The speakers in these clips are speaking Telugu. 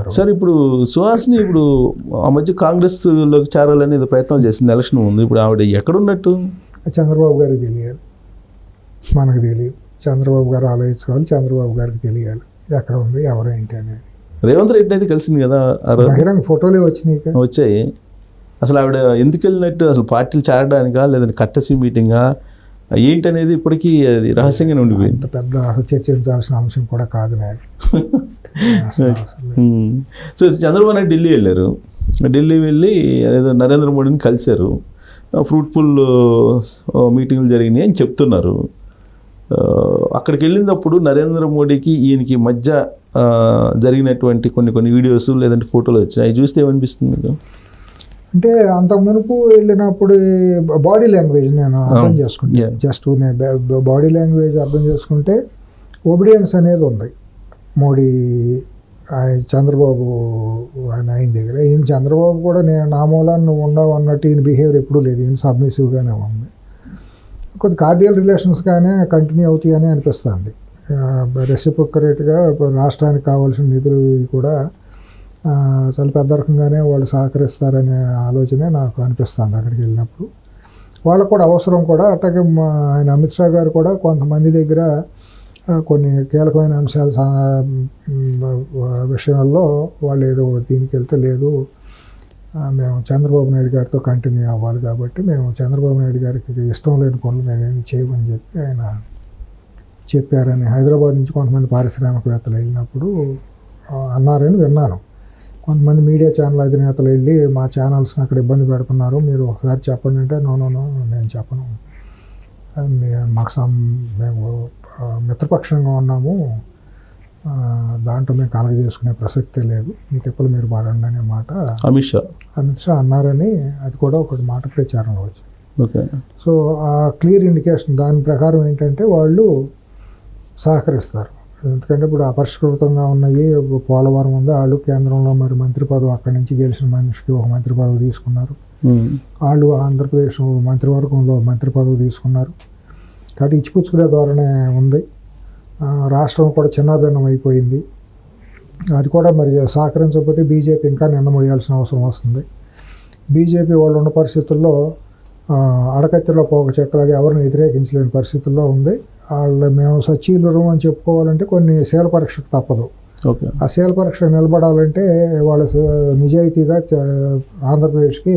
చేస్తారు. సార్ ఇప్పుడు సుహాస్ని ఇప్పుడు ఆ మధ్య కాంగ్రెస్లోకి చేరాలనేది ప్రయత్నం చేసింది, ఎలక్షన్ ఉంది, ఇప్పుడు ఆవిడ ఎక్కడున్నట్టు? చంద్రబాబు గారికి తెలియాలి, మనకు తెలియదు. చంద్రబాబు గారు ఆలోచించుకోవాలి, చంద్రబాబు గారికి తెలియాలి ఎక్కడ ఉంది ఎవరు ఏంటి అనేది. రేవంత్ రెడ్డి అయితే కలిసింది కదా, బహిరంగ ఫోటోలే వచ్చాయి. అసలు ఆవిడ ఎందుకు వెళ్ళినట్టు, అసలు పార్టీలు చేరడానికా లేదంటే కట్టసి మీటింగా ఏంటనేది ఇప్పటికీ అది రహస్యంగానే ఉండిపోయింది. అంత పెద్ద చర్చించాల్సిన అంశం కూడా కాదు నేను. సో చంద్రబాబు నాయుడు ఢిల్లీ వెళ్ళారు, ఢిల్లీ వెళ్ళి అదేదో నరేంద్ర మోడీని కలిశారు, ఫ్రూట్ఫుల్ మీటింగ్లు జరిగినాయి అని చెప్తున్నారు. అక్కడికి వెళ్ళినప్పుడు నరేంద్ర మోడీకి ఈయనకి మధ్య జరిగినటువంటి కొన్ని వీడియోస్ లేదంటే ఫోటోలు వచ్చాయి, అవి చూస్తే ఏమనిపిస్తుంది మీకు? అంటే అంతకు మునుపు వెళ్ళినప్పుడు బాడీ లాంగ్వేజ్ నేను అర్థం చేసుకుంటే, జస్ట్ నేను బాడీ లాంగ్వేజ్ అర్థం చేసుకుంటే ఒబిడియన్స్ అనేది ఉంది మోడీ చంద్రబాబు ఆయన దగ్గర. ఈయన చంద్రబాబు కూడా నేను నా మూలాన్ని నువ్వు ఉండవు అన్నట్టు ఈయన బిహేవియర్ ఎప్పుడూ లేదు, ఈయన సబ్మిసివ్గానే ఉంది. కొద్ది కార్డియల్ రిలేషన్స్గానే కంటిన్యూ అవుతాయని అనిపిస్తుంది. రెసిప్రొకరేట్గా రాష్ట్రానికి కావాల్సిన నిధులు కూడా చాలా పెద్ద రకంగానే వాళ్ళు సహకరిస్తారనే ఆలోచనే నాకు అనిపిస్తుంది అక్కడికి వెళ్ళినప్పుడు. వాళ్ళకు కూడా అవసరం కూడా. అట్లాగే ఆయన అమిత్ షా గారు కూడా కొంతమంది దగ్గర కొన్ని కీలకమైన అంశాల విషయాల్లో వాళ్ళు ఏదో దీనికి వెళ్తే లేదు, మేము చంద్రబాబు నాయుడు గారితో కంటిన్యూ అవ్వాలి కాబట్టి మేము చంద్రబాబు నాయుడు గారికి ఇష్టం లేని పనులు మేమేమి చేయమని చెప్పి ఆయన చెప్పారని హైదరాబాద్ నుంచి కొంతమంది పారిశ్రామికవేత్తలు వెళ్ళినప్పుడు అన్నారని విన్నాను. కొంతమంది మీడియా ఛానల్ అధినేతలు వెళ్ళి మా ఛానల్స్ని అక్కడ ఇబ్బంది పెడుతున్నారు, మీరు ఒకసారి చెప్పండి అంటే నో నేను చెప్పను, మాకు మేము మిత్రపక్షంగా ఉన్నాము, దాంట్లో మేము కలగ చేసుకునే ప్రసక్తే లేదు, మీ తిప్పలు మీరు పడండి అనే మాట అమిత్ షా అన్నారని అది కూడా ఒకటి మాట ప్రచారంలో వచ్చింది. ఓకే. సో ఆ క్లియర్ ఇండికేషన్ దాని ప్రకారం ఏంటంటే వాళ్ళు సహకరిస్తారు. ఎందుకంటే ఇప్పుడు అపరిష్కృతంగా ఉన్నాయి, పోలవరం ఉంది, వాళ్ళు కేంద్రంలో మరి మంత్రి పదవి అక్కడి నుంచి గెలిచిన మనిషికి ఒక మంత్రి పదవి తీసుకున్నారు, వాళ్ళు ఆంధ్రప్రదేశ్ మంత్రివర్గంలో మంత్రి పదవి తీసుకున్నారు. కాబట్టి ఇచ్చిపుచ్చుకునే ధోరణే ఉంది. రాష్ట్రం కూడా చిన్నాభిన్నం అయిపోయింది. అది కూడా మరి సహకరించకపోతే బీజేపీ ఇంకా నిందమోయాల్సిన అవసరం వస్తుంది. బీజేపీ వాళ్ళు ఉన్న పరిస్థితుల్లో అడకత్తిలో పోక చెక్కలాగా ఎవరిని వ్యతిరేకించలేని పరిస్థితుల్లో ఉంది. వాళ్ళు మేము సచ్చీలురం అని చెప్పుకోవాలంటే కొన్ని శీల పరీక్షకు తప్పదు. ఆ శీల పరీక్ష నిలబడాలంటే వాళ్ళు నిజాయితీగా ఆంధ్రప్రదేశ్కి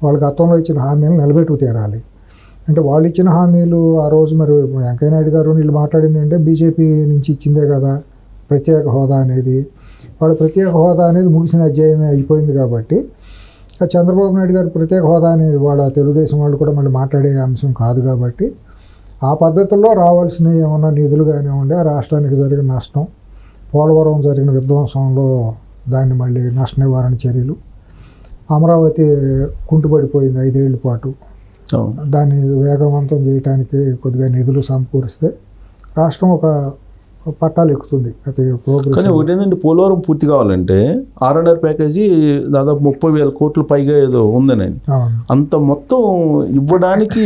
వాళ్ళ గతంలో ఇచ్చిన హామీలు నిలబెట్టుకు తీరాలి. అంటే వాళ్ళు ఇచ్చిన హామీలు ఆ రోజు మరి వెంకయ్యనాయుడు గారు వీళ్ళు మాట్లాడింది అంటే బీజేపీ నుంచి ఇచ్చిందే కదా ప్రత్యేక హోదా అనేది. వాళ్ళ ప్రత్యేక హోదా అనేది ముగిసిన అధ్యాయమే అయిపోయింది కాబట్టి చంద్రబాబు నాయుడు గారు ప్రత్యేక హోదా అనేది వాళ్ళ తెలుగుదేశం వాళ్ళు కూడా మళ్ళీ మాట్లాడే అంశం కాదు కాబట్టి ఆ పద్ధతుల్లో రావాల్సిన ఏమన్నా నిధులు కానివ్వండి, ఆ రాష్ట్రానికి జరిగిన నష్టం, పోలవరం జరిగిన విధ్వంసంలో దాన్ని మళ్ళీ నష్ట నివారణ చర్యలు, అమరావతి కుంటుపడిపోయింది 5 ఏళ్ల పాటు, దాన్ని వేగవంతం చేయడానికి కొద్దిగా నిధులు సమకూరిస్తే రాష్ట్రం ఒక పట్టాలు ఎక్కుతుంది. అది ప్రోగ్రెస్. కానీ ఒకటేంటంటే పోలవరం పూర్తి కావాలంటే R&R ప్యాకేజీ దాదాపు 30,000 కోట్ల పైగా ఏదో ఉందని, అంత మొత్తం ఇవ్వడానికి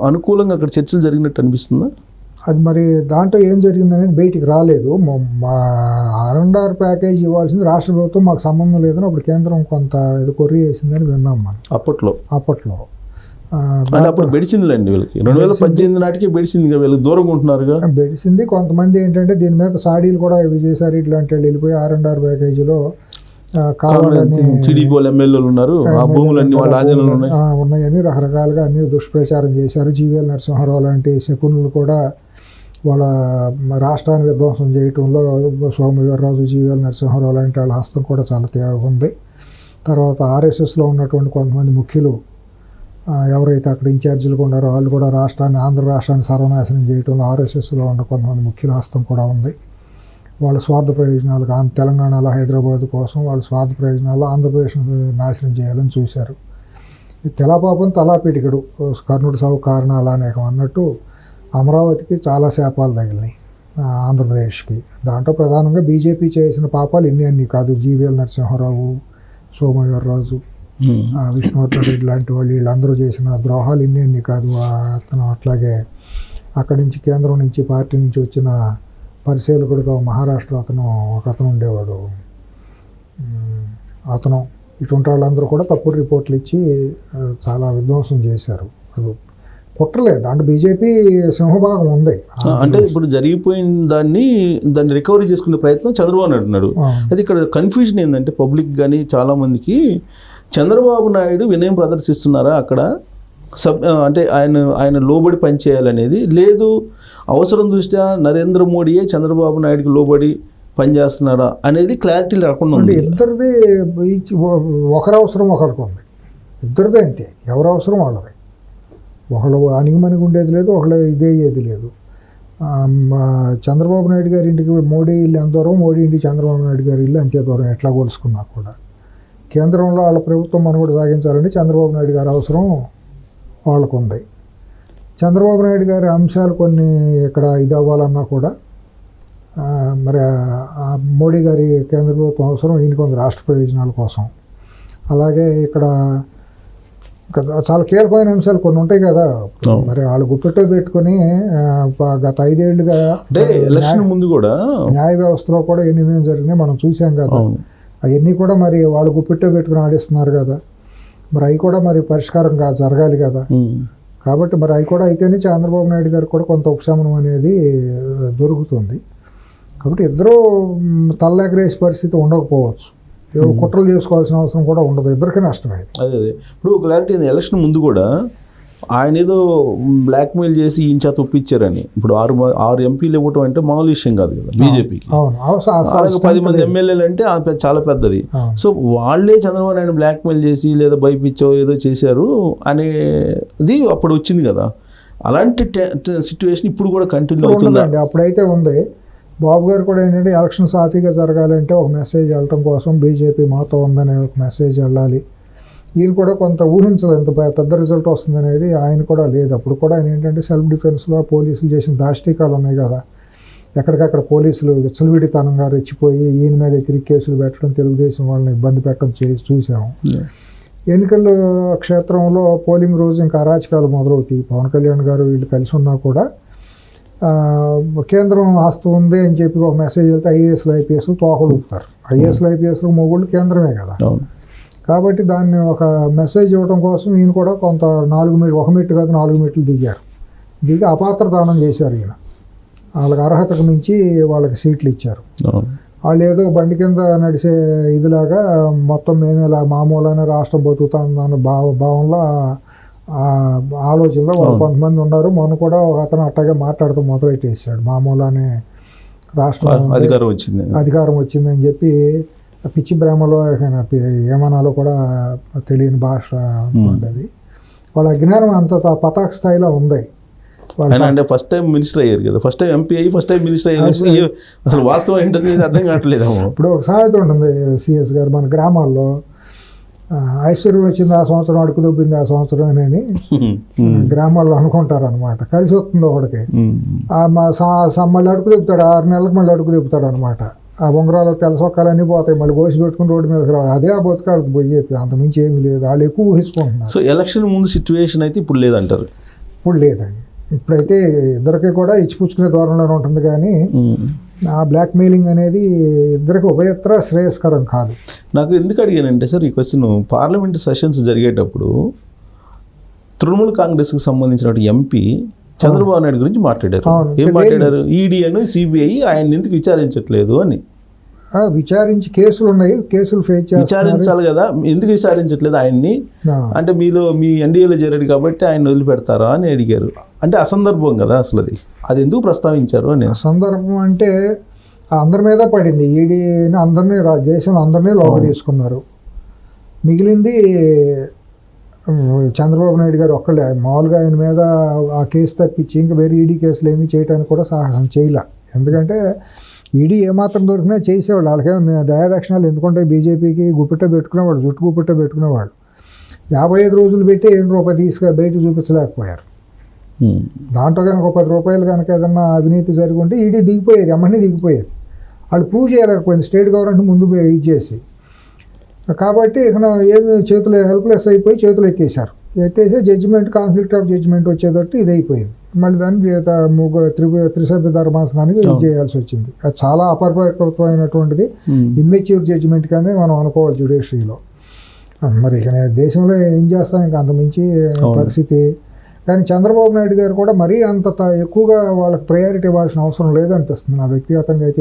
అనుకూలంగా అక్కడ చర్చలు జరిగినట్టు అనిపిస్తుందా? అది మరి దాంట్లో ఏం జరిగిందనేది బయటికి రాలేదు. మా R&R ప్యాకేజ్ ఇవ్వాల్సింది రాష్ట్ర ప్రభుత్వం మాకు సంబంధం లేదని అప్పుడు కేంద్రం కొంత ఇది కొర్రీ చేసిందని విన్నాం మనం అప్పట్లో. అప్పుడు బెడిసిందిలేండి వీళ్ళకి 2018 నాటికి బెడిసింది, వీళ్ళకి దూరంగా ఉంటున్నారుగా బెడిసింది. కొంతమంది ఏంటంటే దీని మీద సాడీలు కూడా ఇవి చేశారు, ఇట్లాంటి వాళ్ళు వెళ్ళిపోయి R&R ప్యాకేజీలో కావాలని టీడీపీ వాళ్ళు ఎమ్మెల్యేలు ఉన్నారు, ఆ భూములన్నీ వాళ్ళ ఆధీనంలో ఉన్నాయని రకరకాలుగా అన్ని దుష్ప్రచారం చేశారు. జీవీఎల్ నరసింహారావు లాంటి శకునులు కూడా వాళ్ళ రాష్ట్రాన్ని విధ్వంసం చేయటంలో సోమవీర్రాజు, జీవీఎల్ నరసింహారావు లాంటి వాళ్ళ హస్తం కూడా చాలా తేడా ఉంది. తర్వాత RSSలో ఉన్నటువంటి కొంతమంది ముఖ్యులు ఎవరైతే అక్కడ ఇన్ఛార్జీలుగా ఉన్నారో వాళ్ళు కూడా ఆంధ్ర రాష్ట్రాన్ని సర్వనాశనం చేయటంలో RSSలో ఉన్న కొంతమంది ముఖ్యుల హస్తం కూడా ఉంది. వాళ్ళ స్వార్థ ప్రయోజనాలు తెలంగాణలో హైదరాబాద్ కోసం వాళ్ళ స్వార్థ ప్రయోజనాలు ఆంధ్రప్రదేశ్ నాశనం చేయాలని చూశారు. తెలాపాపం తలాపీటికడు, కర్ణుడు సాగు కారణాలు అనేకం అన్నట్టు అమరావతికి చాలా శాపాలు తగిలినాయి ఆంధ్రప్రదేశ్కి. దాంట్లో ప్రధానంగా బీజేపీ చేసిన పాపాలు అన్నీ కాదు. జీవీఎల్ నరసింహారావు, సోమవీర్రాజు, విష్ణువర్ధన్ రెడ్డి లాంటి వాళ్ళు వీళ్ళందరూ చేసిన ద్రోహాలు అన్నీ కాదు. అతను అట్లాగే అక్కడి నుంచి కేంద్రం నుంచి పార్టీ నుంచి వచ్చిన పరిశీలకుడుగా మహారాష్ట్రలో ఒక అతను ఉండేవాడు, అతను ఇటువంటి వాళ్ళందరూ కూడా తప్పుడు రిపోర్ట్లు ఇచ్చి చాలా విధ్వంసం చేశారు. అది కుట్రలేదు, దాంట్లో బీజేపీ సింహభాగం ఉంది. అంటే ఇప్పుడు జరిగిపోయిన దాన్ని రికవరీ చేసుకునే ప్రయత్నం చంద్రబాబు నాయుడు అన్నాడు. అది ఇక్కడ కన్ఫ్యూజన్ ఏంటంటే పబ్లిక్ కానీ చాలామందికి చంద్రబాబు నాయుడు వినయం ప్రదర్శిస్తున్నారా అక్కడ అంటే ఆయన లోబడి పనిచేయాలనేది లేదు, అవసరం దృష్ట్యా నరేంద్ర మోడీయే చంద్రబాబు నాయుడుకి లోబడి పనిచేస్తున్నారా అనేది క్లారిటీ లేకుండా ఉంది. ఇద్దరిది ఒకరి అవసరం ఒకరికి ఉంది, ఇద్దరిదే అంతే, ఎవరి అవసరం వాళ్ళది. ఒకళ్ళు అణిగిమణిగి ఉండేది లేదు, ఒకళ్ళు ఇదే ఏది లేదు. చంద్రబాబు నాయుడు గారి ఇంటికి మోడీ ఇల్లు ఎంత దూరం, మోడీ ఇంటికి చంద్రబాబు నాయుడు గారి ఇల్లు అంతే దూరం. ఎట్లా కొలుసుకున్నా కూడా కేంద్రంలో వాళ్ళ ప్రభుత్వం మనుగడ సాగించాలని చంద్రబాబు నాయుడు గారి అవసరం వాళ్ళకు ఉంది. చంద్రబాబు నాయుడు గారి అంశాలు కొన్ని ఇక్కడ ఇది అవ్వాలన్నా కూడా మరి మోడీ గారి కేంద్ర ప్రభుత్వం అవసరం ఈయనకు ఉంది రాష్ట్ర ప్రయోజనాల కోసం. అలాగే ఇక్కడ చాలా కీలకమైన అంశాలు కొన్ని ఉంటాయి కదా, మరి వాళ్ళు గుప్పెట్టో పెట్టుకుని గత 5 ఏళ్లుగా ఎలక్షన్ ముందు కూడా న్యాయ వ్యవస్థలో కూడా ఎన్ని జరిగినాయి మనం చూసాం కదా. అవన్నీ కూడా మరి వాళ్ళు గుప్పెట్టో పెట్టుకుని ఆడిస్తున్నారు కదా, మరి అవి కూడా మరి పరిష్కారం జరగాలి కదా. కాబట్టి మరి అవి కూడా అయితేనే చంద్రబాబు నాయుడు గారికి కూడా కొంత ఉపశమనం అనేది దొరుకుతుంది. కాబట్టి ఇద్దరూ తల్లెగరేసే పరిస్థితి ఉండకపోవచ్చు, కుట్రలు చేసుకోవాల్సిన అవసరం కూడా ఉండదు, ఇద్దరికీ నష్టమే. అదే ఇప్పుడు క్లారిటీ ఎలక్షన్ ముందు కూడా ఆయన ఏదో బ్లాక్మెయిల్ చేసి ఈయన చేత ఒప్పించారని. ఇప్పుడు 6 ఎంపీలు ఇవ్వటం అంటే మామూలు విషయం కాదు కదా బీజేపీకి. అలాగే 10 మంది ఎమ్మెల్యేలు అంటే చాలా పెద్దది. సో వాళ్ళే చంద్రబాబు నాయుడు బ్లాక్మెయిల్ చేసి లేదా భయపించో ఏదో చేశారు అనేది అప్పుడు వచ్చింది కదా. అలాంటి సిచ్యువేషన్ ఇప్పుడు కూడా కంటిన్యూ అవుతుందండి. అప్పుడైతే ఉంది. బాబు గారు కూడా ఏంటంటే ఎలక్షన్ సాఫీగా జరగాలంటే ఒక మెసేజ్ వెళ్ళటం కోసం బీజేపీ మాతో ఉందనే ఒక మెసేజ్ వెళ్ళాలి. ఈయన కూడా కొంత ఊహించదు ఎంత పెద్ద రిజల్ట్ వస్తుందనేది ఆయన కూడా లేదు. అప్పుడు కూడా ఆయన ఏంటంటే సెల్ఫ్ డిఫెన్స్లో పోలీసులు చేసిన దాష్టీకాలు ఉన్నాయి కదా, ఎక్కడికక్కడ పోలీసులు విచ్చలవిడితనంగా రెచ్చిపోయి ఈయన మీద తిరిగి కేసులు పెట్టడం, తెలుగుదేశం వాళ్ళని ఇబ్బంది పెట్టడం చూసాము. ఎన్నికల క్షేత్రంలో పోలింగ్ రోజు ఇంకా అరాచకాలు మొదలవుతాయి. పవన్ కళ్యాణ్ గారు వీళ్ళు కలిసి ఉన్నా కూడా కేంద్రం హస్తం ఉంది అని చెప్పి ఒక మెసేజ్ వెళ్తే ఐఏఎస్లు ఐపీఎస్లు తోకలు ఊపుతారు. ఐఏఎస్లు ఐపీఎస్లు మొగుళ్ళు కేంద్రమే కదా. కాబట్టి దాన్ని ఒక మెసేజ్ ఇవ్వడం కోసం ఈయన కూడా కొంత 1 మెట్టు కాదు 4 మెట్లు దిగి అపాత్రదానం చేశారు. ఈయన వాళ్ళకి అర్హతకు మించి వాళ్ళకి సీట్లు ఇచ్చారు. వాళ్ళు ఏదో బండి కింద నడిచే ఇదిలాగా మొత్తం మేమేలా మామూలుగానే రాష్ట్రం బతుకుతుందన్న భావంలో ఆలోచనలో వాళ్ళు కొంతమంది ఉన్నారు. మొన్న కూడా అతను అట్టగా మాట్లాడుతూ మొదలెట్టేసాడు, మామూలుగానే రాష్ట్రం అధికారం వచ్చిందని చెప్పి పిచ్చి బ్రహ్మలో ఏమనాలో కూడా తెలియని భాష అనుకోండి. వాళ్ళ అజ్ఞానం అంత పతాక స్థాయిలో ఉంది. అంటే ఫస్ట్ టైం మినిస్టర్ అయ్యారు కదా, ఫస్ట్ టైం ఎంపీ అయ్యి ఫస్ట్ టైం మినిస్టర్ అయ్యారు. అసలు వాస్తవం ఏంటది అర్థం కావట్లేదు. ఇప్పుడు ఒక సామెత ఉంటుంది సిఎస్ గారు, మన గ్రామాల్లో ఐశ్వర్యం వచ్చింది ఆ సంవత్సరం, అడుగు దొబ్బింది ఆ సంవత్సరం అని గ్రామాల్లో అనుకుంటారు అనమాట. కలిసి వస్తుంది ఒకడికి, మళ్ళీ అడుగు దొబ్బుతాడు, 6 నెలలకు మళ్ళీ అడుగు దొబ్బుతాడు అనమాట. ఆ ఉంగరాలు తెలసొక్కాలన్నీ పోతాయి, మళ్ళీ గోసి పెట్టుకుని రోడ్డు మీద రావాలి. అదే ఆ బతుకాళ్ళకి పోయి చెప్పి అంతమించి ఏమీ లేదు. వాళ్ళు ఎక్కువ ఊహించుకుంటున్నారు. సో ఎలక్షన్ ముందు సిచ్యువేషన్ అయితే ఇప్పుడు లేదంటారు? ఇప్పుడు లేదండి. ఇప్పుడైతే ఇద్దరికి కూడా ఇచ్చిపుచ్చుకునే ధోరణిలో ఉంటుంది, కానీ ఆ బ్లాక్ మెయిలింగ్ అనేది ఇద్దరికి ఉభయత్ర శ్రేయస్కరం కాదు. నాకు ఎందుకు అడిగానంటే సార్ ఈ క్వశ్చన్, పార్లమెంట్ సెషన్స్ జరిగేటప్పుడు తృణమూల్ కాంగ్రెస్కి సంబంధించిన ఎంపీ చంద్రబాబు నాయుడు గురించి మాట్లాడారు. ఏం మాట్లాడారు? ఈడీ అని సిబిఐ ఆయన ఎందుకు విచారించట్లేదు అని. విచారించి కేసులు ఉన్నాయి, కేసులు ఫేస్ విచారించాలి కదా, ఎందుకు విచారించట్లేదు ఆయన్ని? అంటే మీ ఎన్డీఏలో చేరాడు కాబట్టి ఆయన వదిలిపెడతారా అని అడిగారు. అంటే అసందర్భం కదా అసలు అది ఎందుకు ప్రస్తావించారు అని. సందర్భం అంటే అందరి మీద పడింది. ఈడీని అందరినీ దేశంలో అందరినీ లోప తీసుకున్నారు. మిగిలింది చంద్రబాబు నాయుడు గారు ఒక్కళ్ళే. మామూలుగా ఆయన మీద ఆ కేసు తప్పించి ఇంకా వేరే ఈడీ కేసులు ఏమీ చేయడానికి కూడా సాహసం చేయలే. ఎందుకంటే ఈడీ ఏమాత్రం దొరికినా చేసేవాళ్ళు, వాళ్ళకేమో దయాదక్షిణాలు. ఎందుకంటే బీజేపీకి గుప్పిట పెట్టుకునేవాళ్ళు, జుట్టు గుప్పిట పెట్టుకునేవాళ్ళు. 55 రోజులు పెట్టి ₹7 బయటకు చూపించలేకపోయారు. దాంట్లో కనుక ₹10 కనుక ఏదన్నా అవినీతి జరిగి ఉంటే ఈడీ దిగిపోయేది, అమ్మని దిగిపోయేది. వాళ్ళు ప్రూవ్ చేయలేకపోయింది స్టేట్ గవర్నమెంట్ ముందు ఇది చేసి. కాబట్టి ఇక ఏమి చేతులు హెల్ప్లెస్ అయిపోయి చేతులు ఎత్తేసారు. ఎత్తేసే జడ్జిమెంట్ కాన్ఫ్లిక్ట్ ఆఫ్ జడ్జిమెంట్ వచ్చేటట్టు ఇది అయిపోయింది. మళ్ళీ దాన్ని త్రిసభ్య ధర్మాసనానికి ఇది చేయాల్సి వచ్చింది. అది చాలా అపరిపక్వమైనటువంటిది, ఇమ్మెచ్యూర్ జడ్జిమెంట్ కానీ మనం అనుకోవాలి జ్యుడిషియరీలో. మరి ఇక దేశంలో ఏం చేస్తాం, ఇంకా అంతమించి పరిస్థితి. కానీ చంద్రబాబు నాయుడు గారు కూడా మరీ అంత ఎక్కువగా వాళ్ళకి ప్రయారిటీ ఇవ్వాల్సిన అవసరం లేదనిపిస్తుంది. నా వ్యక్తిగతంగా అయితే